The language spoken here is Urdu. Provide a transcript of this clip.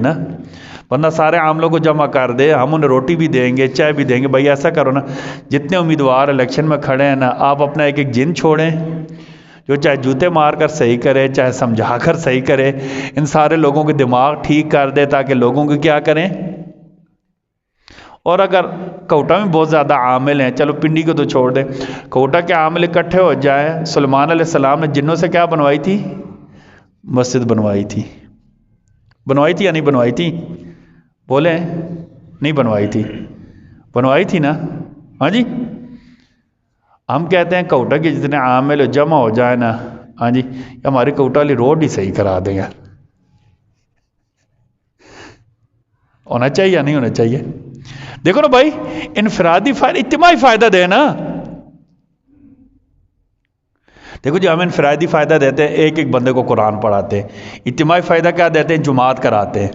نا، ورنہ سارے عاملوں کو جمع کر دے، ہم انہیں روٹی بھی دیں گے، چائے بھی دیں گے. بھائی ایسا کرو نا، جتنے امیدوار الیکشن میں کھڑے ہیں نا، آپ اپنا ایک ایک جن چھوڑیں، جو چاہے جوتے مار کر صحیح کرے، چاہے سمجھا کر صحیح کرے، ان سارے لوگوں کے دماغ ٹھیک کر دے تاکہ لوگوں کو کیا کریں. اور اگر کوٹا میں بہت زیادہ عامل ہیں، چلو پنڈی کو تو چھوڑ دیں، کوٹا کے عامل اکٹھے ہو جائیں. سلیمان علیہ السلام نے جنوں سے کیا بنوائی تھی؟ مسجد بنوائی تھی. بنوائی تھی یا نہیں بنوائی تھی؟ بولیں. نہیں بنوائی تھی؟ بنوائی تھی نا. ہاں جی. ہم کہتے ہیں کوٹا کے جتنے عامل جمع ہو جائیں نا، ہاں جی، ہماری کوٹا والی روڈ ہی صحیح کرا دیں گے. ہونا چاہیے یا نہیں ہونا چاہیے؟ دیکھو نا بھائی، انفرادی فائدہ اجتماعی فائدہ دے نا. دیکھو جی، ہم انفرادی فائدہ دیتے ہیں، ایک ایک بندے کو قرآن پڑھاتے ہیں. اجتماعی فائدہ کیا دیتے ہیں؟ جماعت کراتے ہیں.